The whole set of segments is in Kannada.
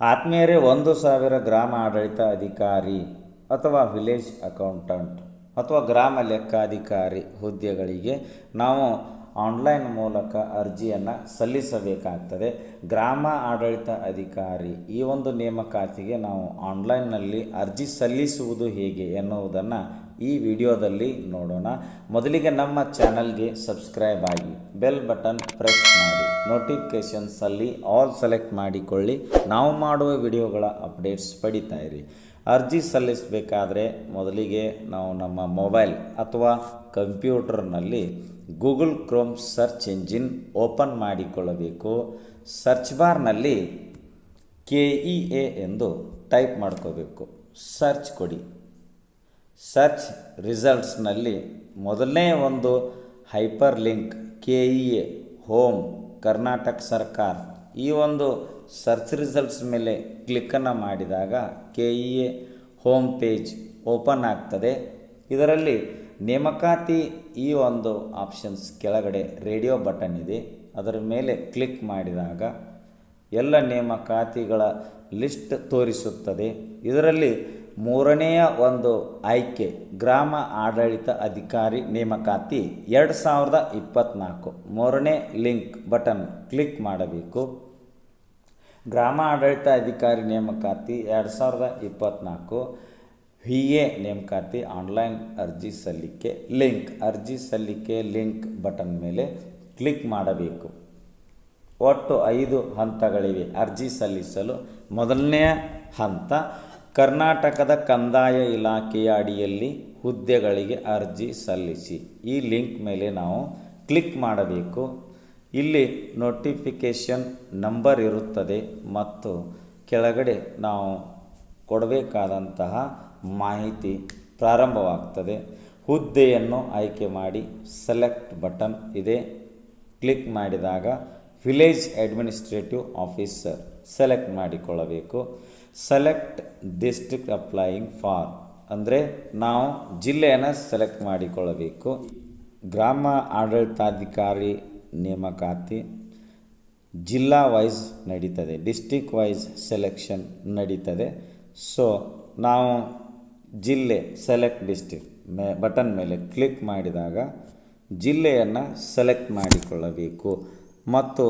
ಆತ್ಮೀಯರೇ, 1,000 ಗ್ರಾಮ ಆಡಳಿತ ಅಧಿಕಾರಿ ಅಥವಾ ವಿಲೇಜ್ ಅಕೌಂಟೆಂಟ್ ಅಥವಾ ಗ್ರಾಮ ಲೆಕ್ಕಾಧಿಕಾರಿ ಹುದ್ದೆಗಳಿಗೆ ನಾವು ಆನ್ಲೈನ್ ಮೂಲಕ ಅರ್ಜಿಯನ್ನು ಸಲ್ಲಿಸಬೇಕಾಗ್ತದೆ. ಗ್ರಾಮ ಆಡಳಿತ ಅಧಿಕಾರಿ ಈ ಒಂದು ನೇಮಕಾತಿಗೆ ನಾವು ಆನ್ಲೈನ್ನಲ್ಲಿ ಅರ್ಜಿ ಸಲ್ಲಿಸುವುದು ಹೇಗೆ ಎನ್ನುವುದನ್ನು ಈ ವಿಡಿಯೋದಲ್ಲಿ ನೋಡೋಣ. ಮೊದಲಿಗೆ ನಮ್ಮ ಚಾನಲ್ಗೆ ಸಬ್ಸ್ಕ್ರೈಬ್ ಆಗಿ ಬೆಲ್ ಬಟನ್ ಪ್ರೆಸ್ ಮಾಡಿ ನೋಟಿಫಿಕೇಷನ್ಸಲ್ಲಿ ಆಲ್ ಸೆಲೆಕ್ಟ್ ಮಾಡಿಕೊಳ್ಳಿ. ನಾವು ಮಾಡುವ ವಿಡಿಯೋಗಳ ಅಪ್ಡೇಟ್ಸ್ ಪಡಿತಾ ಇರಿ. ಅರ್ಜಿ ಸಲ್ಲಿಸಬೇಕಾದ್ರೆ ಮೊದಲಿಗೆ ನಾವು ನಮ್ಮ ಮೊಬೈಲ್ ಅಥವಾ ಕಂಪ್ಯೂಟರ್ನಲ್ಲಿ Google Chrome search engine open ಮಾಡಿಕೊಳ್ಳಬೇಕು. ಸರ್ಚ್ ಬಾರ್ನಲ್ಲಿ KEA ಎಂದು ಟೈಪ್ ಮಾಡ್ಕೋಬೇಕು. ಸರ್ಚ್ ಕೊಡಿ. ಸರ್ಚ್ ರಿಸಲ್ಟ್ಸ್ನಲ್ಲಿ ಮೊದಲನೇ ಒಂದು hyperlink KEA home Karnataka ಸರ್ಕಾರ ಈ ಒಂದು ಸರ್ಚ್ ರಿಸಲ್ಟ್ಸ್ ಮೇಲೆ ಕ್ಲಿಕ್ಕನ್ನು ಮಾಡಿದಾಗ KEA ಹೋಮ್ ಪೇಜ್ ಓಪನ್ ಆಗ್ತದೆ. ಇದರಲ್ಲಿ ನೇಮಕಾತಿ ಈ ಒಂದು ಆಪ್ಷನ್ಸ್ ಕೆಳಗಡೆ ರೇಡಿಯೋ ಬಟನ್ ಇದೆ. ಅದರ ಮೇಲೆ ಕ್ಲಿಕ್ ಮಾಡಿದಾಗ ಎಲ್ಲ ನೇಮಕಾತಿಗಳ ಲಿಸ್ಟ್ ತೋರಿಸುತ್ತದೆ. ಇದರಲ್ಲಿ ಮೂರನೆಯ ಒಂದು ಆಯ್ಕೆ ಗ್ರಾಮ ಆಡಳಿತ ಅಧಿಕಾರಿ ನೇಮಕಾತಿ 2024 ಮೂರನೇ ಲಿಂಕ್ ಬಟನ್ ಕ್ಲಿಕ್ ಮಾಡಬೇಕು. ಗ್ರಾಮ ಆಡಳಿತ ಅಧಿಕಾರಿ ನೇಮಕಾತಿ 2024 VA ನೇಮಕಾತಿ ಆನ್ಲೈನ್ ಅರ್ಜಿ ಸಲ್ಲಿಕೆ ಅರ್ಜಿ ಸಲ್ಲಿಕೆ ಲಿಂಕ್ ಬಟನ್ ಮೇಲೆ ಕ್ಲಿಕ್ ಮಾಡಬೇಕು. ಒಟ್ಟು 5 ಹಂತಗಳಿವೆ ಅರ್ಜಿ ಸಲ್ಲಿಸಲು. ಮೊದಲನೆಯ ಹಂತ ಕರ್ನಾಟಕದ ಕಂದಾಯ ಇಲಾಖೆಯ ಅಡಿಯಲ್ಲಿ ಹುದ್ದೆಗಳಿಗೆ ಅರ್ಜಿ ಸಲ್ಲಿಸಿ. ಈ ಲಿಂಕ್ ಮೇಲೆ ನಾವು ಕ್ಲಿಕ್ ಮಾಡಬೇಕು. ಇಲ್ಲಿ ನೋಟಿಫಿಕೇಷನ್ ನಂಬರ್ ಇರುತ್ತದೆ ಮತ್ತು ಕೆಳಗಡೆ ನಾವು ಕೊಡಬೇಕಾದಂತಹ ಮಾಹಿತಿ ಪ್ರಾರಂಭವಾಗ್ತದೆ. ಹುದ್ದೆಯನ್ನು ಆಯ್ಕೆ ಮಾಡಿ ಸೆಲೆಕ್ಟ್ ಬಟನ್ ಇದೆ. ಕ್ಲಿಕ್ ಮಾಡಿದಾಗ ವಿಲೇಜ್ ಅಡ್ಮಿನಿಸ್ಟ್ರೇಟಿವ್ ಆಫೀಸರ್ ಸೆಲೆಕ್ಟ್ ಮಾಡಿಕೊಳ್ಳಬೇಕು. ಸೆಲೆಕ್ಟ್ ಡಿಸ್ಟ್ರಿಕ್ಟ್ ಅಪ್ಲೈಯಿಂಗ್ ಫಾರ್ ಅಂದರೆ ನಾವು ಜಿಲ್ಲೆಯನ್ನು ಸೆಲೆಕ್ಟ್ ಮಾಡಿಕೊಳ್ಳಬೇಕು. ಗ್ರಾಮ ಆಡಳಿತಾಧಿಕಾರಿ ನೇಮಕಾತಿ ಜಿಲ್ಲಾ ವೈಸ್ ನಡೀತದೆ, ಡಿಸ್ಟ್ರಿಕ್ಟ್ ವೈಸ್ ಸೆಲೆಕ್ಷನ್ ನಡೀತದೆ. ಸೊ ನಾವು ಜಿಲ್ಲೆ ಸೆಲೆಕ್ಟ್ ಡಿಸ್ಟ್ರಿಕ್ಟ್ ಬಟನ್ ಮೇಲೆ ಕ್ಲಿಕ್ ಮಾಡಿದಾಗ ಜಿಲ್ಲೆಯನ್ನು ಸೆಲೆಕ್ಟ್ ಮಾಡಿಕೊಳ್ಳಬೇಕು. ಮತ್ತು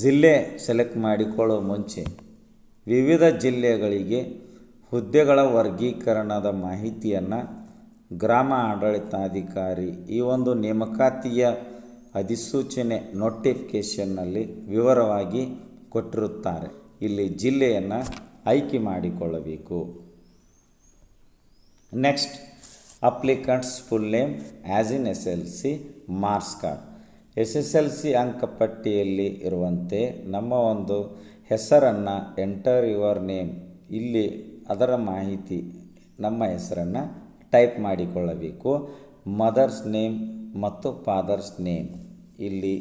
ಜಿಲ್ಲೆ ಸೆಲೆಕ್ಟ್ ಮಾಡಿಕೊಳ್ಳೋ ಮುಂಚೆ ವಿವಿಧ ಜಿಲ್ಲೆಗಳಿಗೆ ಹುದ್ದೆಗಳ ವರ್ಗೀಕರಣದ ಮಾಹಿತಿಯನ್ನು ಗ್ರಾಮ ಆಡಳಿತಾಧಿಕಾರಿ ಈ ಒಂದು ನೇಮಕಾತಿಯ ಅಧಿಸೂಚನೆ ನೋಟಿಫಿಕೇಷನ್ನಲ್ಲಿ ವಿವರವಾಗಿ ಕೊಟ್ಟಿರುತ್ತಾರೆ. ಇಲ್ಲಿ ಜಿಲ್ಲೆಯನ್ನು ಆಯ್ಕೆ ಮಾಡಿಕೊಳ್ಳಬೇಕು. Next, applicants full name as in SSLC marks card. SSLC ಅಂಕಪಟ್ಟಿಯಲ್ಲಿ ಇರುವಂತೆ ನಮ್ಮ ಒಂದು ಹೆಸರನ್ನು ಎಂಟರ್ ಯುವರ್ ನೇಮ್, ಇಲ್ಲಿ ಅದರ ಮಾಹಿತಿ ನಮ್ಮ ಹೆಸರನ್ನು ಟೈಪ್ ಮಾಡಿಕೊಳ್ಳಬೇಕು. ಮದರ್ಸ್ ನೇಮ್ ಮತ್ತು ಫಾದರ್ಸ್ ನೇಮ್, ಇಲ್ಲಿ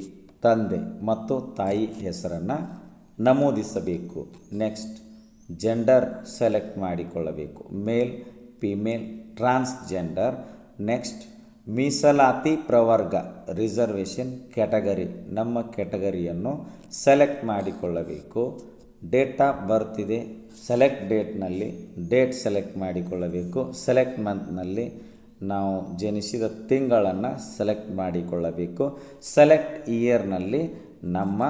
ತಂದೆ ಮತ್ತು ತಾಯಿ ಹೆಸರನ್ನು ನಮೂದಿಸಬೇಕು. ನೆಕ್ಸ್ಟ್, ಜೆಂಡರ್ ಸೆಲೆಕ್ಟ್ ಮಾಡಿಕೊಳ್ಳಬೇಕು, ಮೇಲ್, ಫಿಮೇಲ್, ಟ್ರಾನ್ಸ್ಜೆಂಡರ್. ನೆಕ್ಸ್ಟ್, ಮೀಸಲಾತಿ ಪ್ರವರ್ಗ ರಿಸರ್ವೇಷನ್ ಕ್ಯಾಟಗರಿ, ನಮ್ಮ ಕ್ಯಾಟಗರಿಯನ್ನು ಸೆಲೆಕ್ಟ್ ಮಾಡಿಕೊಳ್ಳಬೇಕು. ಡೇಟ್ ಆಫ್ ಬರ್ತ್ ಇದೆ, ಸೆಲೆಕ್ಟ್ ಡೇಟ್ನಲ್ಲಿ ಡೇಟ್ ಸೆಲೆಕ್ಟ್ ಮಾಡಿಕೊಳ್ಳಬೇಕು. ಸೆಲೆಕ್ಟ್ ಮಂತ್ನಲ್ಲಿ ನಾವು ಜನಿಸಿದ ತಿಂಗಳನ್ನು ಸೆಲೆಕ್ಟ್ ಮಾಡಿಕೊಳ್ಳಬೇಕು. ಸೆಲೆಕ್ಟ್ ಇಯರ್ನಲ್ಲಿ ನಮ್ಮ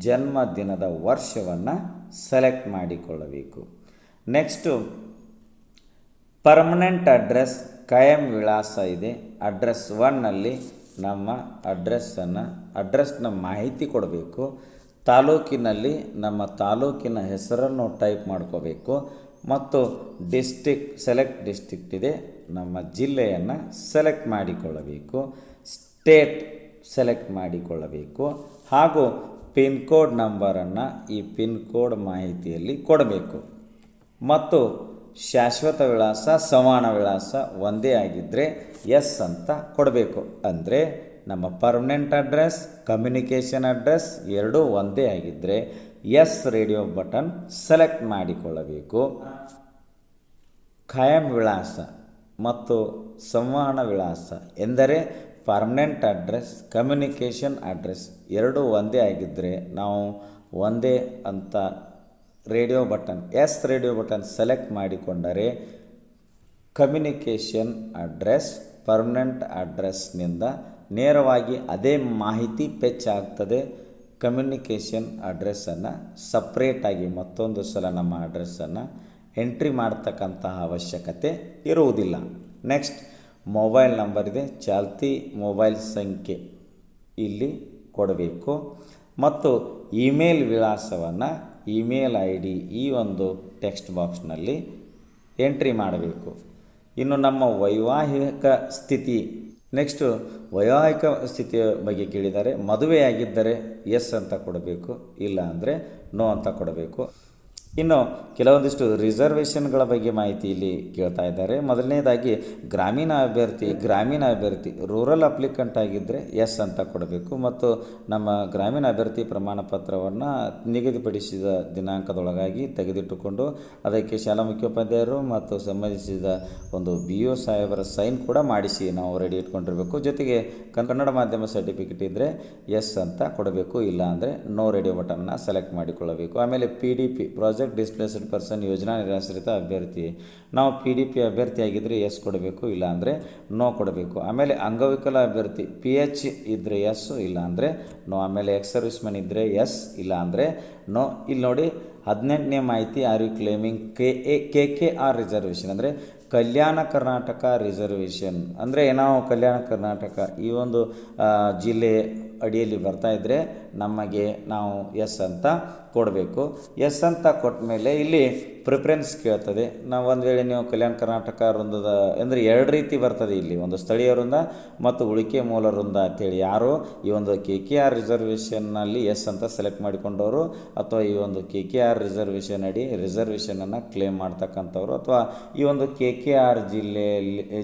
ಜನ್ಮದಿನದ ವರ್ಷವನ್ನು ಸೆಲೆಕ್ಟ್ ಮಾಡಿಕೊಳ್ಳಬೇಕು. ನೆಕ್ಸ್ಟು, ಪರ್ಮನೆಂಟ್ ಅಡ್ರೆಸ್ ಕಾಯಂ ವಿಳಾಸ ಇದೆ. ಅಡ್ರೆಸ್ 1ನಲ್ಲಿ ನಮ್ಮ ಅಡ್ರೆಸ್ನ ಮಾಹಿತಿ ಕೊಡಬೇಕು. ತಾಲೂಕಿನಲ್ಲಿ ನಮ್ಮ ತಾಲೂಕಿನ ಹೆಸರನ್ನು ಟೈಪ್ ಮಾಡ್ಕೋಬೇಕು. ಮತ್ತು ಸೆಲೆಕ್ಟ್ ಡಿಸ್ಟ್ರಿಕ್ಟ್ ಇದೆ, ನಮ್ಮ ಜಿಲ್ಲೆಯನ್ನು ಸೆಲೆಕ್ಟ್ ಮಾಡಿಕೊಳ್ಳಬೇಕು. ಸ್ಟೇಟ್ ಸೆಲೆಕ್ಟ್ ಮಾಡಿಕೊಳ್ಳಬೇಕು. ಹಾಗೂ ಪಿನ್ ಕೋಡ್ ನಂಬರನ್ನು ಈ ಪಿನ್ ಕೋಡ್ ಮಾಹಿತಿಯಲ್ಲಿ ಕೊಡಬೇಕು. ಮತ್ತು ಶಾಶ್ವತ ವಿಳಾಸ ಸಮಾನ ವಿಳಾಸ ಒಂದೇ ಆಗಿದ್ದರೆ ಎಸ್ ಅಂತ ಕೊಡಬೇಕು. ಅಂದರೆ ನಮ್ಮ ಪರ್ಮನೆಂಟ್ ಅಡ್ರೆಸ್, ಕಮ್ಯುನಿಕೇಷನ್ ಅಡ್ರೆಸ್ ಎರಡೂ ಒಂದೇ ಆಗಿದ್ದರೆ ಎಸ್ ರೇಡಿಯೋ ಬಟನ್ ಸೆಲೆಕ್ಟ್ ಮಾಡಿಕೊಳ್ಳಬೇಕು. ಖಾಯಂ ವಿಳಾಸ ಮತ್ತು ಸಂವಹನ ವಿಳಾಸ ಎಂದರೆ ಪರ್ಮನೆಂಟ್ ಅಡ್ರೆಸ್, ಕಮ್ಯುನಿಕೇಷನ್ ಅಡ್ರೆಸ್ ಎರಡೂ ಒಂದೇ ಆಗಿದ್ದರೆ ನಾವು ಒಂದೇ ಅಂತ radio button radio button select ಮಾಡಿಕೊಂಡರೆ ಕಮ್ಯುನಿಕೇಷನ್ ಅಡ್ರೆಸ್ ಪರ್ಮನೆಂಟ್ ಅಡ್ರೆಸ್ನಿಂದ ನೇರವಾಗಿ ಅದೇ ಮಾಹಿತಿ ಫೆಚ್ ಆಗ್ತದೆ. ಕಮ್ಯುನಿಕೇಷನ್ ಅಡ್ರೆಸ್ಸನ್ನು ಸಪ್ರೇಟಾಗಿ ಮತ್ತೊಂದು ಸಲ ನಮ್ಮ ಅಡ್ರೆಸ್ಸನ್ನು ಎಂಟ್ರಿ ಮಾಡ್ತಕ್ಕಂತಹ ಅವಶ್ಯಕತೆ ಇರುವುದಿಲ್ಲ. ನೆಕ್ಸ್ಟ್ ಮೊಬೈಲ್ ನಂಬರ್ ಇದೆ, ಚಾಲ್ತಿ ಮೊಬೈಲ್ ಸಂಖ್ಯೆ ಇಲ್ಲಿ ಕೊಡಬೇಕು ಮತ್ತು ಇಮೇಲ್ ವಿಳಾಸವನ್ನು ಇಮೇಲ್ ID ಈ ಒಂದು ಟೆಕ್ಸ್ಟ್ ಬಾಕ್ಸ್ನಲ್ಲಿ ಎಂಟ್ರಿ ಮಾಡಬೇಕು. ಇನ್ನು ನಮ್ಮ ವೈವಾಹಿಕ ಸ್ಥಿತಿ, ನೆಕ್ಸ್ಟು ವೈವಾಹಿಕ ಸ್ಥಿತಿಯ ಬಗ್ಗೆ ಕೇಳಿದರೆ ಮದುವೆಯಾಗಿದ್ದರೆ ಎಸ್ ಅಂತ ಕೊಡಬೇಕು, ಇಲ್ಲ ಅಂದರೆ ನೋ ಅಂತ ಕೊಡಬೇಕು. ಇನ್ನು ಕೆಲವೊಂದಿಷ್ಟು ರಿಸರ್ವೇಷನ್ಗಳ ಬಗ್ಗೆ ಮಾಹಿತಿ ಇಲ್ಲಿ ಕೇಳ್ತಾ ಇದ್ದಾರೆ. ಮೊದಲನೇದಾಗಿ ಗ್ರಾಮೀಣ ಅಭ್ಯರ್ಥಿ ರೂರಲ್ ಅಪ್ಲಿಕೆಂಟ್ ಆಗಿದ್ದರೆ ಎಸ್ ಅಂತ ಕೊಡಬೇಕು ಮತ್ತು ನಮ್ಮ ಗ್ರಾಮೀಣ ಅಭ್ಯರ್ಥಿ ಪ್ರಮಾಣ ಪತ್ರವನ್ನು ನಿಗದಿಪಡಿಸಿದ ದಿನಾಂಕದೊಳಗಾಗಿ ತೆಗೆದಿಟ್ಟುಕೊಂಡು ಅದಕ್ಕೆ ಶಾಲಾ ಮುಖ್ಯೋಪಾಧ್ಯಾಯರು ಮತ್ತು ಸಂಬಂಧಿಸಿದ ಒಂದು BO ಸಾಹೇಬರ ಸೈನ್ ಕೂಡ ಮಾಡಿಸಿ ನಾವು ರೆಡಿ ಇಟ್ಕೊಂಡಿರಬೇಕು. ಜೊತೆಗೆ ಕನ್ನಡ ಮಾಧ್ಯಮ ಸರ್ಟಿಫಿಕೇಟ್ ಇದ್ದರೆ ಎಸ್ ಅಂತ ಕೊಡಬೇಕು, ಇಲ್ಲ ಅಂದರೆ ನೋ ರೇಡಿಯೋ ಬಟನ್ನ ಸೆಲೆಕ್ಟ್ ಮಾಡಿಕೊಳ್ಳಬೇಕು. ಆಮೇಲೆ PDP ಪ್ರಾಜೆಕ್ಟ್ ಡಿಸ್ಪ್ಲೇಸ್ಡ್ ಪರ್ಸನ್ ಯೋಜನಾ ನಿರಾಶ್ರಿತ ಅಭ್ಯರ್ಥಿ, ನಾವು PDP ಅಭ್ಯರ್ಥಿ ಆಗಿದ್ದರೆ ಎಸ್ ಕೊಡಬೇಕು, ಇಲ್ಲ ಅಂದರೆ ನೋ ಕೊಡಬೇಕು. ಆಮೇಲೆ ಅಂಗವಿಕಲ ಅಭ್ಯರ್ಥಿ PH ಇದ್ದರೆ ಎಸ್, ಇಲ್ಲ ಅಂದರೆ ನೋ. ಆಮೇಲೆ ಎಕ್ಸ್ ಸರ್ವಿಸ್ ಮ್ಯಾನ್ ಇದ್ದರೆ ಎಸ್, ಇಲ್ಲ ಅಂದರೆ ನೋ. ಇಲ್ಲಿ ನೋಡಿ 18ನೇ ಮಾಹಿತಿ, are you claiming KKR reservation ಅಂದರೆ ಕಲ್ಯಾಣ ಕರ್ನಾಟಕ ರಿಸರ್ವೇಷನ್ ಅಂದರೆ ನಾವು ಕಲ್ಯಾಣ ಕರ್ನಾಟಕ ಈ ಒಂದು ಜಿಲ್ಲೆ ಅಡಿಯಲ್ಲಿ ಬರ್ತಾಯಿದ್ರೆ ನಮಗೆ ನಾವು ಎಸ್ ಅಂತ ಕೊಡಬೇಕು. ಎಸ್ ಅಂತ ಕೊಟ್ಟ ಮೇಲೆ ಇಲ್ಲಿ ಪ್ರಿಫರೆನ್ಸ್ ಕೇಳ್ತದೆ. ನಾವು ಒಂದು ವೇಳೆ ನೀವು ಕಲ್ಯಾಣ ಕರ್ನಾಟಕ ವೃಂದದ ಅಂದರೆ ಎರಡು ರೀತಿ ಬರ್ತದೆ ಇಲ್ಲಿ, ಒಂದು ಸ್ಥಳೀಯ ವೃಂದ ಮತ್ತು ಉಳಿಕೆ ಮೂಲ ವೃಂದ ಅಂತೇಳಿ. ಯಾರು ಈ ಒಂದು KKR ರಿಸರ್ವೇಷನ್ನಲ್ಲಿ ಎಸ್ ಅಂತ ಸೆಲೆಕ್ಟ್ ಮಾಡಿಕೊಂಡವರು ಅಥವಾ ಈ ಒಂದು KKR ರಿಸರ್ವೇಷನ್ ಅಡಿ ರಿಸರ್ವೇಷನನ್ನು ಕ್ಲೇಮ್ ಮಾಡ್ತಕ್ಕಂಥವ್ರು ಅಥವಾ ಈ ಒಂದು KKR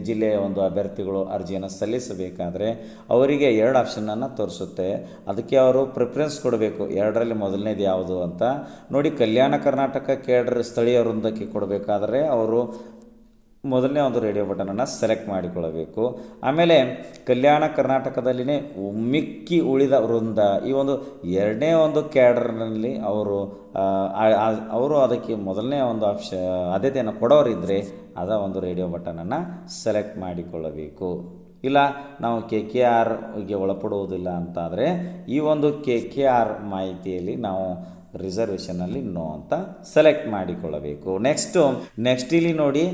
ಜಿಲ್ಲೆಯ ಒಂದು ಅಭ್ಯರ್ಥಿಗಳು ಅರ್ಜಿಯನ್ನು ಸಲ್ಲಿಸಬೇಕಾದ್ರೆ ಅವರಿಗೆ ಎರಡು ಆಪ್ಷನನ್ನು ತೋರಿಸುತ್ತೆ. ಅದಕ್ಕೆ ಅವರು ಪ್ರಿಫರೆನ್ಸ್ ಕೊಡಬೇಕು, ಎರಡರಲ್ಲಿ ಮೊದಲನೇದು ಯಾವುದು ಅಂತ ನೋಡಿ. ಕಲ್ಯಾಣ ಕರ್ನಾಟಕ ಕೇಡರ್ ಸ್ಥಳೀಯ ವೃಂದಕ್ಕೆ ಕೊಡಬೇಕಾದ್ರೆ ಅವರು ಮೊದಲನೇ ಒಂದು ರೇಡಿಯೋ ಬಟನನ್ನು ಸೆಲೆಕ್ಟ್ ಮಾಡಿಕೊಳ್ಳಬೇಕು. ಆಮೇಲೆ ಕಲ್ಯಾಣ ಕರ್ನಾಟಕದಲ್ಲಿನೇ ಮಿಕ್ಕಿ ಉಳಿದ ವೃಂದ ಈ ಒಂದು ಎರಡನೇ ಒಂದು ಕ್ಯಾಡರ್ನಲ್ಲಿ ಅವರು ಅದಕ್ಕೆ ಮೊದಲನೇ ಒಂದು ಆದ್ಯತೆಯನ್ನು ಕೊಡೋರಿದ್ದರೆ ಅದ ಒಂದು ರೇಡಿಯೋ ಬಟನನ್ನು ಸೆಲೆಕ್ಟ್ ಮಾಡಿಕೊಳ್ಳಬೇಕು. ಇಲ್ಲ ನಾವು KKRಗೆ ಒಳಪಡುವುದಿಲ್ಲ ಅಂತಾದರೆ ಈ ಒಂದು KKR ಮಾಹಿತಿಯಲ್ಲಿ ನಾವು ರಿಸರ್ವೇಷನಲ್ಲಿ ನೋ ಅಂತ ಸೆಲೆಕ್ಟ್ ಮಾಡಿಕೊಳ್ಳಬೇಕು. ನೆಕ್ಸ್ಟ್ ಇಲ್ಲಿ ನೋಡಿ,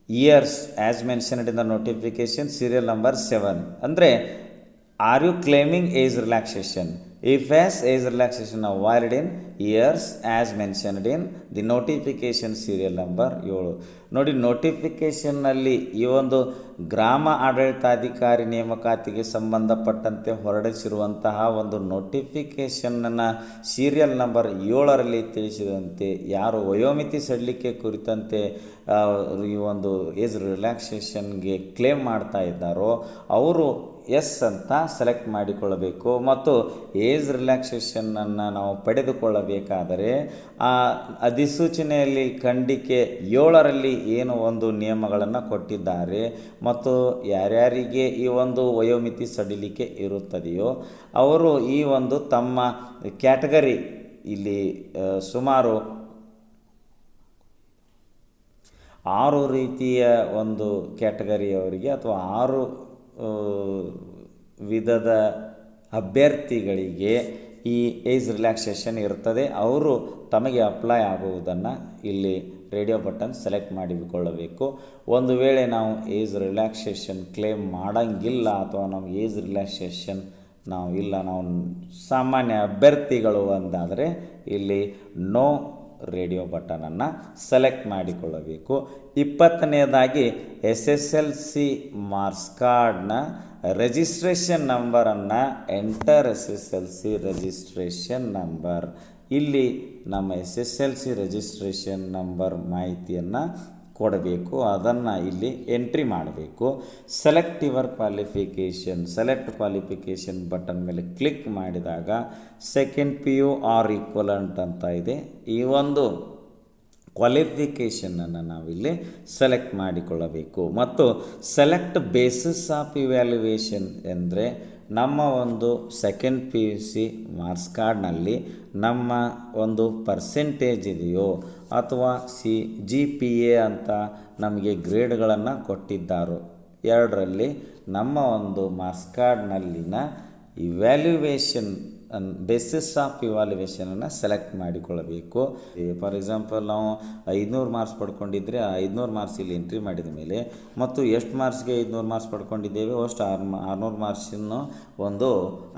years as mentioned in the notification serial number 7 ಅಂದರೆ are you claiming age relaxation if as age relaxation availed in years as mentioned in the notification serial number 7. ನೋಡಿ, ನೋಟಿಫಿಕೇಷನ್ನಲ್ಲಿ ಈ ಒಂದು ಗ್ರಾಮ ಆಡಳಿತಾಧಿಕಾರಿ ನೇಮಕಾತಿಗೆ ಸಂಬಂಧಪಟ್ಟಂತೆ ಹೊರಡಿಸಿರುವಂತಹ ಒಂದು ನೋಟಿಫಿಕೇಷನ್ನ ಸೀರಿಯಲ್ ನಂಬರ್ 7ರಲ್ಲಿ ತಿಳಿಸಿದಂತೆ ಯಾರು ವಯೋಮಿತಿ ಸಡಿಲಿಕೆ ಕುರಿತಂತೆ ಈ ಒಂದು ಏಜ್ ರಿಲ್ಯಾಕ್ಸೇಷನ್ಗೆ ಕ್ಲೇಮ್ ಮಾಡ್ತಾ ಇದ್ದಾರೋ ಅವರು ಎಸ್ ಅಂತ ಸೆಲೆಕ್ಟ್ ಮಾಡಿಕೊಳ್ಳಬೇಕು. ಮತ್ತು ಏಜ್ ರಿಲ್ಯಾಕ್ಸೇಷನನ್ನು ನಾವು ಪಡೆದುಕೊಳ್ಳಬೇಕಾದರೆ ಆ ಅಧಿಸೂಚನೆಯಲ್ಲಿ ಖಂಡಿಕೆ 7ರಲ್ಲಿ ಏನು ಒಂದು ನಿಯಮಗಳನ್ನು ಕೊಟ್ಟಿದ್ದಾರೆ ಮತ್ತು ಯಾರ್ಯಾರಿಗೆ ಈ ಒಂದು ವಯೋಮಿತಿ ಸಡಿಲಿಕೆ ಇರುತ್ತದೆಯೋ ಅವರು ಈ ಒಂದು ತಮ್ಮ ಕ್ಯಾಟಗರಿ ಇಲ್ಲಿ ಸುಮಾರು 6 ರೀತಿಯ ಒಂದು ಕ್ಯಾಟಗರಿಯವರಿಗೆ ಅಥವಾ 6 ವಿಧದ ಅಭ್ಯರ್ಥಿಗಳಿಗೆ ಈ ಏಜ್ ರಿಲ್ಯಾಕ್ಸೇಷನ್ ಇರ್ತದೆ. ಅವರು ತಮಗೆ ಅಪ್ಲೈ ಆಗುವುದನ್ನು ಇಲ್ಲಿ ರೇಡಿಯೋ ಬಟನ್ ಸೆಲೆಕ್ಟ್ ಮಾಡಿಕೊಳ್ಳಬೇಕು. ಒಂದು ವೇಳೆ ನಾವು ಏಜ್ ರಿಲ್ಯಾಕ್ಸೇಷನ್ ಕ್ಲೇಮ್ ಮಾಡೋಂಗಿಲ್ಲ ಅಥವಾ ನಮಗೆ ಏಜ್ ರಿಲ್ಯಾಕ್ಸೇಷನ್ ನಾವು ಸಾಮಾನ್ಯ ಅಭ್ಯರ್ಥಿಗಳು ಅಂದಾದರೆ ಇಲ್ಲಿ ನೋ ರೇಡಿಯೋ ಬಟನನ್ನು ಸೆಲೆಕ್ಟ್ ಮಾಡಿಕೊಳ್ಳಬೇಕು. 20ನೇದಾಗಿ SSLC ಮಾರ್ಕ್ಸ್ ಕಾರ್ಡ್ನ ರಿಜಿಸ್ಟ್ರೇಷನ್ ನಂಬರನ್ನು ಎಂಟರ್ SSLC ರಿಜಿಸ್ಟ್ರೇಷನ್ ನಂಬರ್. ಇಲ್ಲಿ ನಮ್ಮ SSLC ರಿಜಿಸ್ಟ್ರೇಷನ್ ನಂಬರ್ ಮಾಹಿತಿಯನ್ನು ಕೊಡಬೇಕು, ಅದನ್ನು ಇಲ್ಲಿ ಎಂಟ್ರಿ ಮಾಡಬೇಕು. ಸೆಲೆಕ್ಟ್ ಕ್ವಾಲಿಫಿಕೇಷನ್ ಬಟನ್ ಮೇಲೆ ಕ್ಲಿಕ್ ಮಾಡಿದಾಗ ಸೆಕೆಂಡ್ PU ಆರ್ ಈಕ್ವಲೆಂಟ್ ಅಂತ ಇದೆ. ಈ ಒಂದು ಕ್ವಾಲಿಫಿಕೇಷನನ್ನು ನಾವಿಲ್ಲಿ ಸೆಲೆಕ್ಟ್ ಮಾಡಿಕೊಳ್ಳಬೇಕು. ಮತ್ತು ಸೆಲೆಕ್ಟ್ ಬೇಸಿಸ್ ಆಫ್ ಇವ್ಯಾಲ್ಯುವೇಷನ್ ಅಂದರೆ ನಮ್ಮ ಒಂದು second P U C marks ಕಾರ್ಡ್ನಲ್ಲಿ ನಮ್ಮ ಒಂದು ಪರ್ಸೆಂಟೇಜ್ ಇದೆಯೋ ಅಥವಾ GPA ಅಂತ ನಮಗೆ ಗ್ರೇಡ್ಗಳನ್ನು ಕೊಟ್ಟಿದ್ದಾರೋ ಎರಡರಲ್ಲಿ ನಮ್ಮ ಒಂದು ಮಾರ್ಕ್ಸ್ ಕಾರ್ಡ್ನಲ್ಲಿನ ಇವ್ಯಾಲ್ಯುವೇಷನ್ ಬೇಸಿಸ್ ಆಫ್ ಇವ್ಯಾಲ್ಯುವೇಷನನ್ನು ಸೆಲೆಕ್ಟ್ ಮಾಡಿಕೊಳ್ಳಬೇಕು. ಫಾರ್ ಎಕ್ಸಾಂಪಲ್ ನಾವು 500 ಮಾರ್ಕ್ಸ್ ಪಡ್ಕೊಂಡಿದ್ದರೆ ಆ 500 ಮಾರ್ಕ್ಸ್ ಇಲ್ಲಿ ಎಂಟ್ರಿ ಮಾಡಿದ ಮೇಲೆ ಮತ್ತು ಎಷ್ಟು ಮಾರ್ಕ್ಸ್ಗೆ 500 ಮಾರ್ಕ್ಸ್ ಪಡ್ಕೊಂಡಿದ್ದೇವೆ ಅಷ್ಟು 600 ಮಾರ್ಕ್ಸಿನ ಒಂದು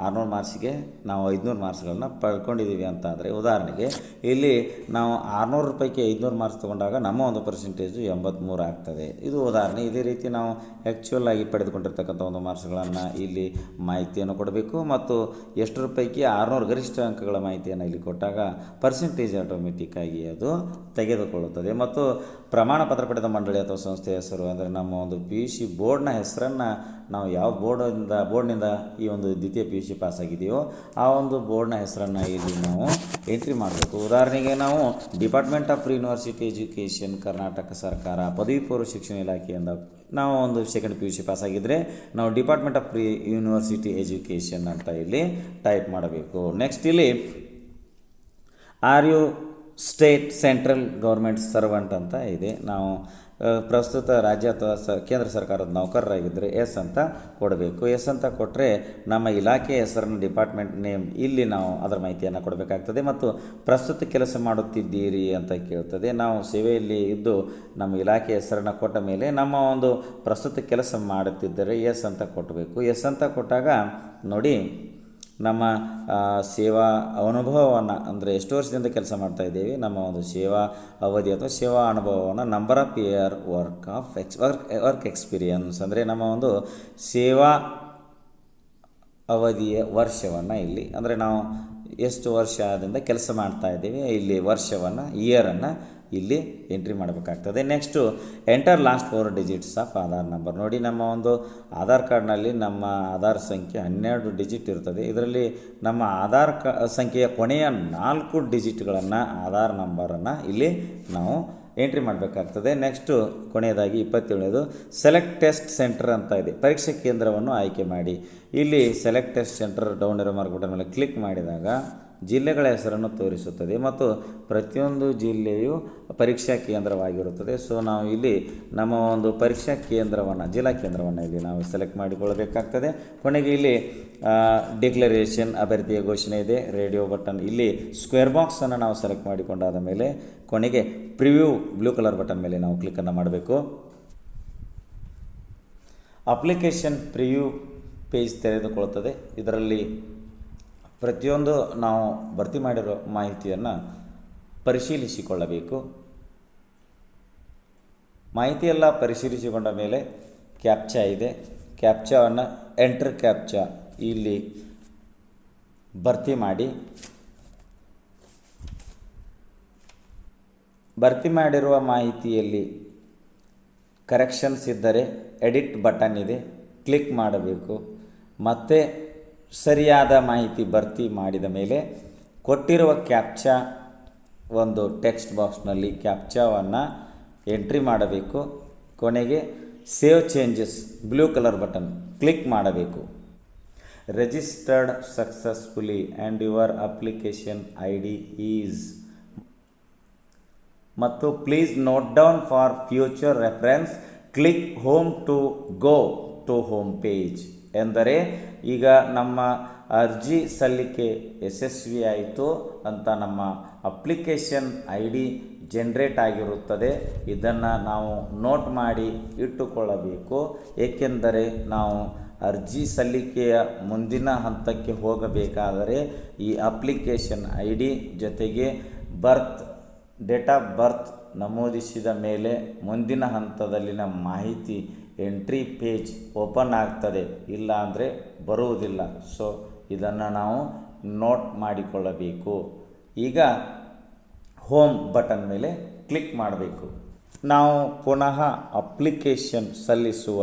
600 ಮಾರ್ಕ್ಸಿಗೆ ನಾವು 500 ಮಾರ್ಕ್ಸ್ಗಳನ್ನ ಪಡ್ಕೊಂಡಿದ್ದೀವಿ ಅಂತ ಆದರೆ ಉದಾಹರಣೆಗೆ ಇಲ್ಲಿ ನಾವು 600 ರೂಪಾಯಿಗೆ 500 ಮಾರ್ಕ್ಸ್ ತೊಗೊಂಡಾಗ ನಮ್ಮ ಒಂದು ಪರ್ಸೆಂಟೇಜು 83 ಆಗ್ತದೆ. ಇದು ಉದಾಹರಣೆ. ಇದೇ ರೀತಿ ನಾವು ಆ್ಯಕ್ಚುಯಲ್ ಆಗಿ ಪಡೆದುಕೊಂಡಿರ್ತಕ್ಕಂಥ ಒಂದು ಮಾರ್ಕ್ಸ್ಗಳನ್ನು ಇಲ್ಲಿ ಮಾಹಿತಿಯನ್ನು ಕೊಡಬೇಕು ಮತ್ತು ಎಷ್ಟು ರೂಪಾಯಿಗೆ 600 ಗರಿಷ್ಠ ಅಂಕಗಳ ಮಾಹಿತಿಯನ್ನು ಇಲ್ಲಿ ಕೊಟ್ಟಾಗ ಪರ್ಸೆಂಟೇಜ್ ಆಟೋಮೆಟಿಕ್ಕಾಗಿ ಅದು ತೆಗೆದುಕೊಳ್ಳುತ್ತದೆ. ಮತ್ತು ಪ್ರಮಾಣ ಪತ್ರ ಪಡೆದ ಮಂಡಳಿ ಅಥವಾ ಸಂಸ್ಥೆಯ ಹೆಸರು ಅಂದರೆ ನಮ್ಮ ಒಂದು PUC ಬೋರ್ಡ್ನ ಹೆಸರನ್ನು ನಾವು ಯಾವ ಬೋರ್ಡ್ನಿಂದ ಈ ಒಂದು ದ್ವಿತೀಯ PUC ಪಾಸಾಗಿದೆಯೋ ಆ ಒಂದು ಬೋರ್ಡ್ನ ಹೆಸರನ್ನು ಇಲ್ಲಿ ನಾವು ಎಂಟ್ರಿ ಮಾಡಬೇಕು. ಉದಾಹರಣೆಗೆ ನಾವು department of pre university education Karnataka ಸರ್ಕಾರ ಪದವಿ ಪೂರ್ವ ಶಿಕ್ಷಣ ಇಲಾಖೆಯಿಂದ ನಾವು ಒಂದು ಸೆಕೆಂಡ್ PUC ಪಾಸಾಗಿದ್ದರೆ ನಾವು department of pre university education ಅಂತ ಇಲ್ಲಿ ಟೈಪ್ ಮಾಡಬೇಕು. ನೆಕ್ಸ್ಟ್ ಇಲ್ಲಿ are you state central government servant ಅಂತ ಇದೆ. ನಾವು ಪ್ರಸ್ತುತ ರಾಜ್ಯ ಅಥವಾ ಕೇಂದ್ರ ಸರ್ಕಾರದ ನೌಕರರಾಗಿದ್ದರೆ ಎಸ್ ಅಂತ ಕೊಡಬೇಕು. ಎಸ್ ಅಂತ ಕೊಟ್ಟರೆ ನಮ್ಮ ಇಲಾಖೆಯ ಹೆಸರನ್ನು ಡಿಪಾರ್ಟ್ಮೆಂಟ್ ನೇಮ್ ಇಲ್ಲಿ ನಾವು ಅದರ ಮಾಹಿತಿಯನ್ನು ಕೊಡಬೇಕಾಗ್ತದೆ. ಮತ್ತು ಪ್ರಸ್ತುತ ಕೆಲಸ ಮಾಡುತ್ತಿದ್ದೀರಿ ಅಂತ ಕೇಳ್ತದೆ. ನಾವು ಸೇವೆಯಲ್ಲಿ ಇದ್ದು ನಮ್ಮ ಇಲಾಖೆ ಹೆಸರನ್ನು ಕೊಟ್ಟ ಮೇಲೆ ನಮ್ಮ ಒಂದು ಪ್ರಸ್ತುತ ಕೆಲಸ ಮಾಡುತ್ತಿದ್ದರೆ ಎಸ್ ಅಂತ ಕೊಟ್ಟಬೇಕು. ಎಸ್ ಅಂತ ಕೊಟ್ಟಾಗ ನೋಡಿ ನಮ್ಮ ಸೇವಾ ಅನುಭವವನ್ನು ಅಂದರೆ ಎಷ್ಟು ವರ್ಷದಿಂದ ಕೆಲಸ ಮಾಡ್ತಾ ಇದ್ದೇವೆ ನಮ್ಮ ಒಂದು ಸೇವಾ ಅವಧಿ ಅಥವಾ ಸೇವಾ ಅನುಭವವನ್ನು number of year work experience ಅಂದರೆ ನಮ್ಮ ಒಂದು ಸೇವಾ ಅವಧಿಯ ವರ್ಷವನ್ನು ಇಲ್ಲಿ ಅಂದರೆ ನಾವು ಎಷ್ಟು ವರ್ಷದಿಂದ ಕೆಲಸ ಮಾಡ್ತಾ ಇದ್ದೀವಿ ಇಲ್ಲಿ ವರ್ಷವನ್ನು ಇಯರನ್ನು ಇಲ್ಲಿ ಎಂಟ್ರಿ ಮಾಡಬೇಕಾಗ್ತದೆ. Next enter last 4 digits of Aadhaar number. ನೋಡಿ ನಮ್ಮ ಒಂದು ಆಧಾರ್ ಕಾರ್ಡ್ನಲ್ಲಿ ನಮ್ಮ ಆಧಾರ್ ಸಂಖ್ಯೆ 12 ಡಿಜಿಟ್ ಇರ್ತದೆ. ಇದರಲ್ಲಿ ನಮ್ಮ ಆಧಾರ್ ಸಂಖ್ಯೆಯ ಕೊನೆಯ 4 ಡಿಜಿಟ್ಗಳನ್ನು ಆಧಾರ್ ನಂಬರನ್ನು ಇಲ್ಲಿ ನಾವು ಎಂಟ್ರಿ ಮಾಡಬೇಕಾಗ್ತದೆ. ನೆಕ್ಸ್ಟು ಕೊನೆಯದಾಗಿ 27ನೇದು ಸೆಲೆಕ್ಟ್ ಟೆಸ್ಟ್ ಸೆಂಟರ್ ಅಂತ ಇದೆ. ಪರೀಕ್ಷಾ ಕೇಂದ್ರವನ್ನು ಆಯ್ಕೆ ಮಾಡಿ. ಇಲ್ಲಿ ಸೆಲೆಕ್ಟ್ ಟೆಸ್ಟ್ ಸೆಂಟರ್ ಡೌನ್ ಇರೋ ಮಾರ್ಕ್ ಬಟನ್ ಮೇಲೆ ಕ್ಲಿಕ್ ಮಾಡಿದಾಗ ಜಿಲ್ಲೆಗಳ ಹೆಸರನ್ನು ತೋರಿಸುತ್ತದೆ ಮತ್ತು ಪ್ರತಿಯೊಂದು ಜಿಲ್ಲೆಯು ಪರೀಕ್ಷಾ ಕೇಂದ್ರವಾಗಿರುತ್ತದೆ. ಸೊ ನಾವು ಇಲ್ಲಿ ನಮ್ಮ ಒಂದು ಪರೀಕ್ಷಾ ಕೇಂದ್ರವನ್ನು ಜಿಲ್ಲಾ ಕೇಂದ್ರವನ್ನು ಇಲ್ಲಿ ನಾವು ಸೆಲೆಕ್ಟ್ ಮಾಡಿಕೊಳ್ಳಬೇಕಾಗ್ತದೆ. ಕೊನೆಗೆ ಇಲ್ಲಿ ಡಿಕ್ಲರೇಷನ್ ಅಭ್ಯರ್ಥಿಯ ಘೋಷಣೆ ಇದೆ. ರೇಡಿಯೋ ಬಟನ್ ಇಲ್ಲಿ ಸ್ಕ್ವೇರ್ ಬಾಕ್ಸನ್ನು ನಾವು ಸೆಲೆಕ್ಟ್ ಮಾಡಿಕೊಂಡಾದ ಮೇಲೆ ಕೊನೆಗೆ ಪ್ರಿವ್ಯೂ ಬ್ಲೂ ಕಲರ್ ಬಟನ್ ಮೇಲೆ ನಾವು ಕ್ಲಿಕ್ಕನ್ನು ಮಾಡಬೇಕು. ಅಪ್ಲಿಕೇಶನ್ ಪ್ರಿವ್ಯೂ ಪೇಜ್ ತೆರೆದುಕೊಳ್ಳುತ್ತದೆ. ಇದರಲ್ಲಿ ಪ್ರತಿಯೊಂದು ನಾವು ಭರ್ತಿ ಮಾಡಿರೋ ಮಾಹಿತಿಯನ್ನು ಪರಿಶೀಲಿಸಿಕೊಳ್ಳಬೇಕು. ಮಾಹಿತಿಯೆಲ್ಲ ಪರಿಶೀಲಿಸಿಕೊಂಡ ಮೇಲೆ ಕ್ಯಾಪ್ಚಾ ಇದೆ. ಕ್ಯಾಪ್ಚಾವನ್ನು ಎಂಟರ್ ಕ್ಯಾಪ್ಚಾ ಇಲ್ಲಿ ಭರ್ತಿ ಮಾಡಿ. ಭರ್ತಿ ಮಾಡಿರುವ ಮಾಹಿತಿಯಲ್ಲಿ ಕರೆಕ್ಷನ್ಸ್ ಇದ್ದರೆ ಎಡಿಟ್ ಬಟನ್ ಇದೆ, ಕ್ಲಿಕ್ ಮಾಡಬೇಕು. ಮತ್ತೆ ಸರಿಯಾದ ಮಾಹಿತಿ ಭರ್ತಿ ಮಾಡಿದ ಮೇಲೆ ಕೊಟ್ಟಿರುವ ಕ್ಯಾಪ್ಚಾ ಒಂದು ಟೆಕ್ಸ್ಟ್ ಬಾಕ್ಸ್ನಲ್ಲಿ ಕ್ಯಾಪ್ಚಾವನ್ನು ಎಂಟ್ರಿ ಮಾಡಬೇಕು. ಕೊನೆಗೆ save changes blue colour button click ಮಾಡಬೇಕು. Registered successfully and your application ID is ಮತ್ತು please note down for future reference click home to go to home page ಎಂದರೆ ಈಗ ನಮ್ಮ ಅರ್ಜಿ ಸಲ್ಲಿಕೆ ಯಶಸ್ವಿ ಆಯಿತು ಅಂತ ನಮ್ಮ ಅಪ್ಲಿಕೇಶನ್ ID ಜನ್ರೇಟ್ ಆಗಿರುತ್ತದೆ. ಇದನ್ನು ನಾವು ನೋಟ್ ಮಾಡಿ ಇಟ್ಟುಕೊಳ್ಳಬೇಕು. ಏಕೆಂದರೆ ನಾವು ಅರ್ಜಿ ಸಲ್ಲಿಕೆಯ ಮುಂದಿನ ಹಂತಕ್ಕೆ ಹೋಗಬೇಕಾದರೆ ಈ ಅಪ್ಲಿಕೇಶನ್ ID ಜೊತೆಗೆ ಡೇಟ್ ಆಫ್ ಬರ್ತ್ ನಮೂದಿಸಿದ ಮೇಲೆ ಮುಂದಿನ ಹಂತದಲ್ಲಿನ ಮಾಹಿತಿ ಎಂಟ್ರಿ ಪೇಜ್ ಓಪನ್ ಆಗ್ತದೆ, ಇಲ್ಲ ಅಂದರೆ ಬರುವುದಿಲ್ಲ. ಸೊ ಇದನ್ನು ನಾವು ನೋಟ್ ಮಾಡಿಕೊಳ್ಳಬೇಕು. ಈಗ ಹೋಮ್ ಬಟನ್ ಮೇಲೆ ಕ್ಲಿಕ್ ಮಾಡಬೇಕು. ನಾವು ಪುನಃ ಅಪ್ಲಿಕೇಶನ್ ಸಲ್ಲಿಸುವ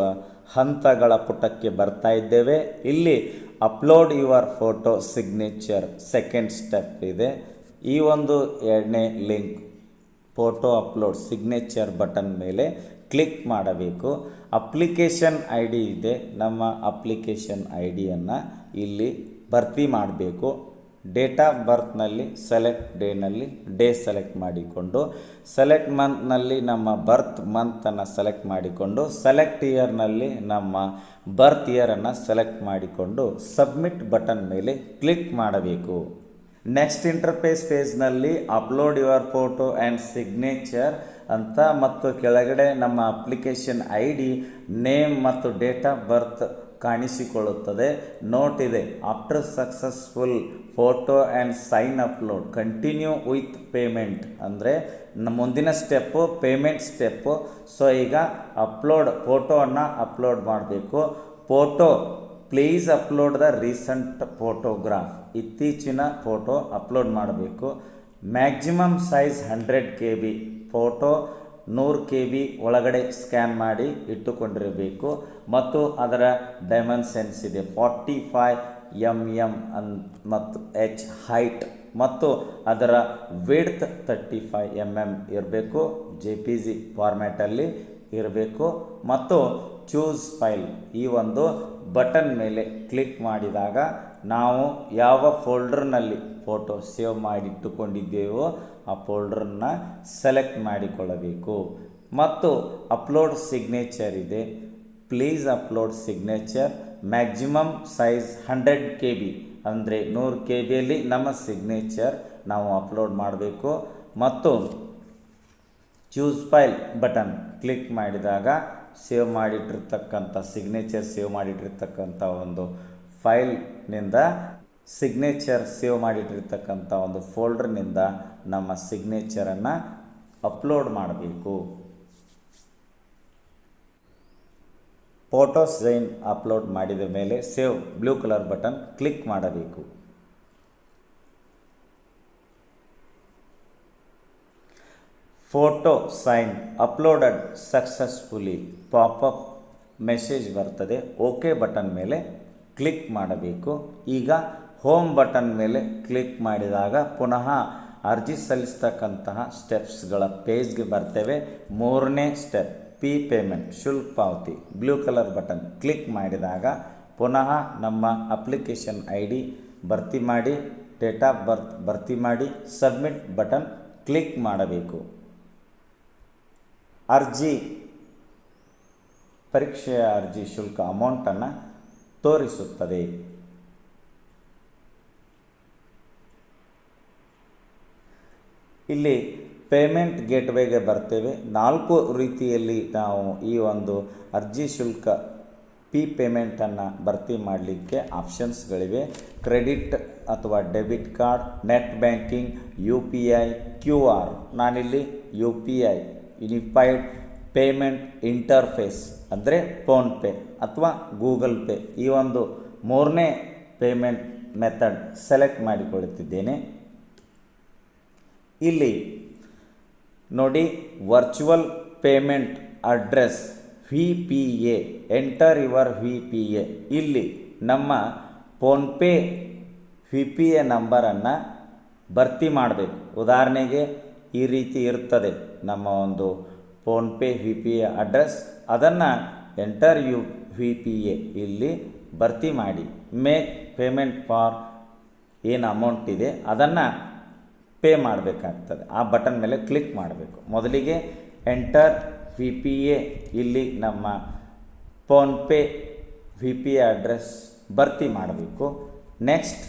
ಹಂತಗಳ ಪುಟಕ್ಕೆ ಬರ್ತಾ ಇದ್ದೇವೆ. ಇಲ್ಲಿ upload your photo signature second step ಇದೆ. ಈ ಒಂದು ಎರಡನೇ link photo upload signature button ಮೇಲೆ ಕ್ಲಿಕ್ ಮಾಡಬೇಕು. ಅಪ್ಲಿಕೇಶನ್ ಐ ಡಿ ಇದೆ, ನಮ್ಮ ಅಪ್ಲಿಕೇಶನ್ ಐ ಡಿಯನ್ನು ಇಲ್ಲಿ ಭರ್ತಿ ಮಾಡಬೇಕು. ಡೇಟ್ ಆಫ್ ಬರ್ತ್ನಲ್ಲಿ ಸೆಲೆಕ್ಟ್ ಡೇನಲ್ಲಿ ಡೇ ಸೆಲೆಕ್ಟ್ ಮಾಡಿಕೊಂಡು, ಸೆಲೆಕ್ಟ್ ಮಂತ್ನಲ್ಲಿ ನಮ್ಮ ಬರ್ತ್ ಮಂತನ್ನು ಸೆಲೆಕ್ಟ್ ಮಾಡಿಕೊಂಡು, ಸೆಲೆಕ್ಟ್ ಇಯರ್ನಲ್ಲಿ ನಮ್ಮ ಬರ್ತ್ ಇಯರನ್ನು ಸೆಲೆಕ್ಟ್ ಮಾಡಿಕೊಂಡು ಸಬ್ಮಿಟ್ ಬಟನ್ ಮೇಲೆ ಕ್ಲಿಕ್ ಮಾಡಬೇಕು. ನೆಕ್ಸ್ಟ್ ಇಂಟರ್ಫೇಸ್ ಪೇಜ್ನಲ್ಲಿ upload your photo and signature ಅಂತ ಮತ್ತು ಕೆಳಗಡೆ ನಮ್ಮ ಅಪ್ಲಿಕೇಶನ್ ಐ ಡಿ, ನೇಮ್ ಮತ್ತು ಡೇಟ್ ಆಫ್ ಬರ್ತ್ ಕಾಣಿಸಿಕೊಳ್ಳುತ್ತದೆ. ನೋಟ್ ಇದೆ, after successful photo and sign upload continue with payment ಅಂದರೆ ಮುಂದಿನ ಸ್ಟೆಪ್ಪು ಪೇಮೆಂಟ್ ಸ್ಟೆಪ್ಪು. ಸೊ ಈಗ ಫೋಟೋವನ್ನು ಅಪ್ಲೋಡ್ ಮಾಡಬೇಕು. Photo please upload the recent photograph, ಇತ್ತೀಚಿನ ಫೋಟೋ ಅಪ್ಲೋಡ್ ಮಾಡಬೇಕು. Maximum size 100 KB, photo 100 KB ಒಳಗಡೆ ಸ್ಕ್ಯಾನ್ ಮಾಡಿ ಇಟ್ಟುಕೊಂಡಿರಬೇಕು ಮತ್ತು ಅದರ ಡೈಮೆನ್ಷನ್ಸ್ ಇದೆ 45 mm ಮತ್ತು H ಹೈಟ್ ಮತ್ತು ಅದರ ವಿಡ್ತ್ 35 mm ಇರಬೇಕು. JPG ಫಾರ್ಮ್ಯಾಟಲ್ಲಿ ಇರಬೇಕು ಮತ್ತು ಚೂಸ್ ಫೈಲ್ ಈ ಒಂದು ಬಟನ್ ಮೇಲೆ ಕ್ಲಿಕ್ ಮಾಡಿದಾಗ ನಾವು ಯಾವ ಫೋಲ್ಡರ್ನಲ್ಲಿ ಫೋಟೋ ಸೇವ್ ಮಾಡಿಟ್ಟುಕೊಂಡಿದ್ದೇವೋ ಆ ಫೋಲ್ಡರನ್ನು ಸೆಲೆಕ್ಟ್ ಮಾಡಿಕೊಳ್ಳಬೇಕು. ಮತ್ತು ಅಪ್ಲೋಡ್ ಸಿಗ್ನೇಚರ್ ಇದೆ, please upload signature. Maximum size 100 KB ಅಂದರೆ 100 KBಯಲ್ಲಿ ನಮ್ಮ ಸಿಗ್ನೇಚರ್ ನಾವು ಅಪ್ಲೋಡ್ ಮಾಡಬೇಕು. ಮತ್ತು ಚೂಸ್ ಫೈಲ್ ಬಟನ್ ಕ್ಲಿಕ್ ಮಾಡಿದಾಗ ಸೇವ್ ಮಾಡಿಟ್ಟಿರ್ತಕ್ಕಂಥ ಸಿಗ್ನೇಚರ್ ಸೇವ್ ಮಾಡಿಟ್ಟಿರ್ತಕ್ಕಂಥ ಒಂದು ಫೈಲ್ನಿಂದ ಸಿಗ್ನೇಚರ್ ಸೇವ್ ಮಾಡಿಟ್ಟಿರ್ತಕ್ಕಂಥ ಒಂದು ಫೋಲ್ಡರ್ನಿಂದ ನಮ್ಮ ಸಿಗ್ನೇಚರನ್ನು ಅಪ್ಲೋಡ್ ಮಾಡಬೇಕು. ಫೋಟೋ ಸೈನ್ ಅಪ್ಲೋಡ್ ಮಾಡಿದ ಮೇಲೆ save blue colour button click ಮಾಡಬೇಕು. Photo sign uploaded successfully popup message ಬರ್ತದೆ. ಓಕೆ ಬಟನ್ ಮೇಲೆ ಕ್ಲಿಕ್ ಮಾಡಬೇಕು. ಈಗ ಹೋಮ್ ಬಟನ್ ಮೇಲೆ ಕ್ಲಿಕ್ ಮಾಡಿದಾಗ ಪುನಃ ಅರ್ಜಿ ಸಲ್ಲಿಸ್ತಕ್ಕಂತಹ ಸ್ಟೆಪ್ಸ್ಗಳ ಪೇಜ್ಗೆ ಬರ್ತೇವೆ. 3ನೇ ಸ್ಟೆಪ್ ಪೇಮೆಂಟ್ ಶುಲ್ಕ ಪಾವತಿ, ಬ್ಲೂ ಕಲರ್ ಬಟನ್ ಕ್ಲಿಕ್ ಮಾಡಿದಾಗ ಪುನಃ ನಮ್ಮ ಅಪ್ಲಿಕೇಶನ್ ಐ ಡಿ ಭರ್ತಿ ಮಾಡಿ, ಡೇಟ್ ಆಫ್ ಬರ್ತ್ ಭರ್ತಿ ಮಾಡಿ, ಸಬ್ಮಿಟ್ ಬಟನ್ ಕ್ಲಿಕ್ ಮಾಡಬೇಕು. ಪರೀಕ್ಷೆಯ ಅರ್ಜಿ ಶುಲ್ಕ ಅಮೌಂಟನ್ನು ತೋರಿಸುತ್ತದೆ. ಇಲ್ಲಿ ಪೇಮೆಂಟ್ ಗೇಟ್ವೇಗೆ ಬರ್ತೇವೆ. 4 ರೀತಿಯಲ್ಲಿ ನಾವು ಈ ಒಂದು ಅರ್ಜಿ ಶುಲ್ಕ ಪೇಮೆಂಟನ್ನು ಭರ್ತಿ ಮಾಡಲಿಕ್ಕೆ ಆಪ್ಷನ್ಸ್ಗಳಿವೆ. ಕ್ರೆಡಿಟ್ ಅಥವಾ debit card, net banking, UPI, QR. ನಾನಿಲ್ಲಿ UPI ಯೂನಿಫೈಡ್ ಪೇಮೆಂಟ್ ಇಂಟರ್ಫೇಸ್ ಅಂದರೆ ಫೋನ್ಪೇ ಅಥವಾ ಗೂಗಲ್ ಪೇ ಈ ಒಂದು 3ನೇ ಪೇಮೆಂಟ್ ಮೆಥಡ್ ಸೆಲೆಕ್ಟ್ ಮಾಡಿಕೊಳ್ಳುತ್ತಿದ್ದೇನೆ. ಇಲ್ಲಿ ನೋಡಿ, virtual payment address VPA, enter your VPA. ಇಲ್ಲಿ ನಮ್ಮ ಫೋನ್ಪೇ VPA ನಂಬರನ್ನು ಭರ್ತಿ ಮಾಡಬೇಕು. ಉದಾಹರಣೆಗೆ ಈ ರೀತಿ ಇರ್ತದೆ ನಮ್ಮ ಒಂದು ಫೋನ್ಪೇ VPA ಅಡ್ರೆಸ್, ಅದನ್ನು ಎಂಟರ್ VPA ಇಲ್ಲಿ ಭರ್ತಿ ಮಾಡಿ. ಮೇಕ್ ಪೇಮೆಂಟ್ ಫಾರ್ ಏನು ಅಮೌಂಟ್ ಇದೆ ಅದನ್ನು ಪೇ ಮಾಡಬೇಕಾಗ್ತದೆ. ಆ ಬಟನ್ ಮೇಲೆ ಕ್ಲಿಕ್ ಮಾಡಬೇಕು. ಮೊದಲಿಗೆ ಎಂಟರ್ VPA ಇಲ್ಲಿ ನಮ್ಮ ಫೋನ್ಪೇ VPA ಅಡ್ರೆಸ್ ಭರ್ತಿ ಮಾಡಬೇಕು. Next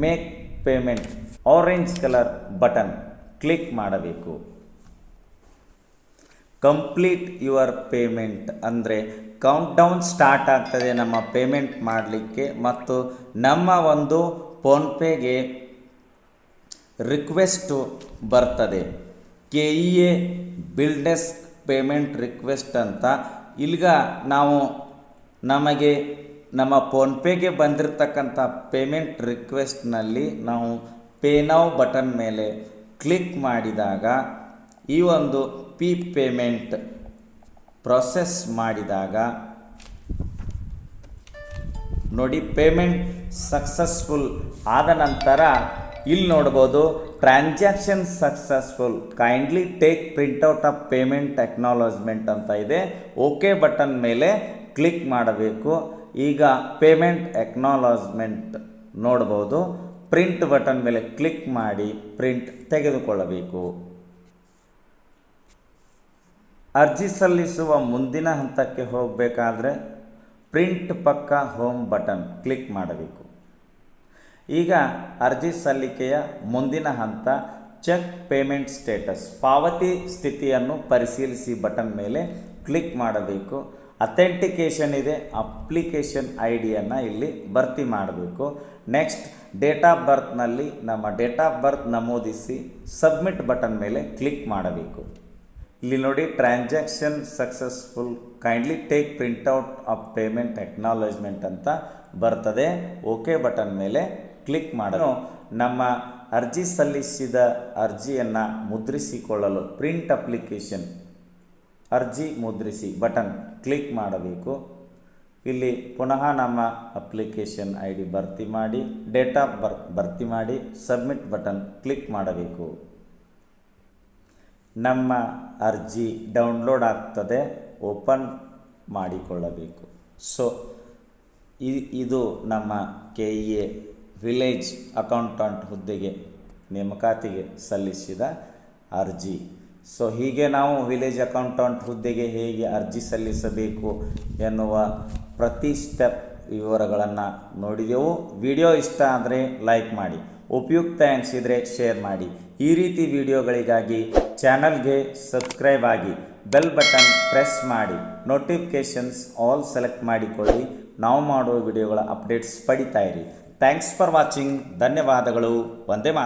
make payment orange colour button click ಮಾಡಬೇಕು. ಕಂಪ್ಲೀಟ್ ಯುವರ್ ಪೇಮೆಂಟ್ ಅಂದರೆ ಕೌಂಟ್ ಡೌನ್ ಸ್ಟಾರ್ಟ್ ಆಗ್ತದೆ ನಮ್ಮ ಪೇಮೆಂಟ್ ಮಾಡಲಿಕ್ಕೆ. ಮತ್ತು ನಮ್ಮ ಒಂದು ಫೋನ್ಪೇಗೆ ರಿಕ್ವೆಸ್ಟು ಬರ್ತದೆ, KEA ಬಿಲ್ಡೆಸ್ ಪೇಮೆಂಟ್ ರಿಕ್ವೆಸ್ಟ್ ಅಂತ. ಇಲ್ಲಿಗ ನಾವು ನಮಗೆ ನಮ್ಮ ಫೋನ್ಪೇಗೆ ಬಂದಿರತಕ್ಕಂಥ ಪೇಮೆಂಟ್ ರಿಕ್ವೆಸ್ಟ್ನಲ್ಲಿ ನಾವು ಪೇ ನೌ ಬಟನ್ ಮೇಲೆ ಕ್ಲಿಕ್ ಮಾಡಿದಾಗ ಈ ಒಂದು ಪೇಮೆಂಟ್ ಪ್ರೊಸೆಸ್ ಮಾಡಿದಾಗ ನೋಡಿ, ಪೇಮೆಂಟ್ ಸಕ್ಸಸ್ಫುಲ್ ಆದ ನಂತರ ಇಲ್ಲಿ ನೋಡ್ಬೋದು transaction successful, kindly take printout of payment acknowledgement ಅಂತ ಇದೆ. ಓಕೆ ಬಟನ್ ಮೇಲೆ ಕ್ಲಿಕ್ ಮಾಡಬೇಕು. ಈಗ ಪೇಮೆಂಟ್ ಅಕ್ನಾಲಜ್ಮೆಂಟ್ ನೋಡ್ಬೋದು. ಪ್ರಿಂಟ್ ಬಟನ್ ಮೇಲೆ ಕ್ಲಿಕ್ ಮಾಡಿ ಪ್ರಿಂಟ್ ತೆಗೆದುಕೊಳ್ಳಬೇಕು. ಅರ್ಜಿ ಸಲ್ಲಿಸುವ ಮುಂದಿನ ಹಂತಕ್ಕೆ ಹೋಗಬೇಕಾದ್ರೆ ಪ್ರಿಂಟ್ ಪಕ್ಕ ಹೋಮ್ ಬಟನ್ ಕ್ಲಿಕ್ ಮಾಡಬೇಕು. ಈಗ ಅರ್ಜಿ ಸಲ್ಲಿಕೆಯ ಮುಂದಿನ ಹಂತ ಚೆಕ್ ಪೇಮೆಂಟ್ ಸ್ಟೇಟಸ್, ಪಾವತಿ ಸ್ಥಿತಿಯನ್ನು ಪರಿಶೀಲಿಸಿ ಬಟನ್ ಮೇಲೆ ಕ್ಲಿಕ್ ಮಾಡಬೇಕು. ಅಥೆಂಟಿಕೇಷನ್ ಇದೆ, ಅಪ್ಲಿಕೇಶನ್ ಐ ಡಿಯನ್ನು ಇಲ್ಲಿ ಭರ್ತಿ ಮಾಡಬೇಕು. ನೆಕ್ಸ್ಟ್ ಡೇಟ್ ಆಫ್ ಬರ್ತ್ನಲ್ಲಿ ನಮ್ಮ ಡೇಟ್ ಆಫ್ ಬರ್ತ್ ನಮೂದಿಸಿ ಸಬ್ಮಿಟ್ ಬಟನ್ ಮೇಲೆ ಕ್ಲಿಕ್ ಮಾಡಬೇಕು. ಇಲ್ಲಿ ನೋಡಿ transaction successful, kindly take printout of payment acknowledgement ಅಂತ ಬರ್ತದೆ. ಓಕೆ ಬಟನ್ ಮೇಲೆ ಕ್ಲಿಕ್ ಮಾಡಲು ನಮ್ಮ ಅರ್ಜಿ ಸಲ್ಲಿಸಿದ ಅರ್ಜಿಯನ್ನು ಮುದ್ರಿಸಿಕೊಳ್ಳಲು ಪ್ರಿಂಟ್ ಅಪ್ಲಿಕೇಶನ್ ಅರ್ಜಿ ಮುದ್ರಿಸಿ ಬಟನ್ ಕ್ಲಿಕ್ ಮಾಡಬೇಕು. ಇಲ್ಲಿ ಪುನಃ ನಮ್ಮ ಅಪ್ಲಿಕೇಶನ್ ಐ ಡಿ ಭರ್ತಿ ಮಾಡಿ ಡೇಟ್ ಆಫ್ ಬರ್ತ್ ಭರ್ತಿ ಮಾಡಿ ಸಬ್ಮಿಟ್ ಬಟನ್ ಕ್ಲಿಕ್ ಮಾಡಬೇಕು. ನಮ್ಮ ಅರ್ಜಿ ಡೌನ್ಲೋಡ್ ಆಗ್ತದೆ, ಓಪನ್ ಮಾಡಿಕೊಳ್ಳಬೇಕು. ಸೊ ಇದು ನಮ್ಮ KEA ವಿಲೇಜ್ ಅಕೌಂಟೆಂಟ್ ಹುದ್ದೆಗೆ ನೇಮಕಾತಿಗೆ ಸಲ್ಲಿಸಿದ ಅರ್ಜಿ. ಸೊ ಹೀಗೆ ನಾವು ವಿಲೇಜ್ ಅಕೌಂಟೆಂಟ್ ಹುದ್ದೆಗೆ ಹೇಗೆ ಅರ್ಜಿ ಸಲ್ಲಿಸಬೇಕು ಎನ್ನುವ ಪ್ರತಿ ಸ್ಟೆಪ್ ವಿವರಗಳನ್ನು ನೋಡಿದೆವು. ವಿಡಿಯೋ ಇಷ್ಟ ಆದರೆ ಲೈಕ್ ಮಾಡಿ, ಉಪಯುಕ್ತ ಅನಿಸಿದರೆ ಶೇರ್ ಮಾಡಿ. ಈ ರೀತಿ ವಿಡಿಯೋಗಳಿಗಾಗಿ ಚಾನಲ್ಗೆ ಸಬ್ಸ್ಕ್ರೈಬ್ ಆಗಿ ಬೆಲ್ ಬಟನ್ ಪ್ರೆಸ್ ಮಾಡಿ ನೋಟಿಫಿಕೇಷನ್ಸ್ ಆಲ್ ಸೆಲೆಕ್ಟ್ ಮಾಡಿಕೊಳ್ಳಿ. ನಾವು ಮಾಡುವ ವಿಡಿಯೋಗಳ ಅಪ್ಡೇಟ್ಸ್ ಪಡಿತಾ ಇರಿ. Thanks for watching. ಧನ್ಯವಾದಗಳು. ವಂದೇ ಮಾತರಂ.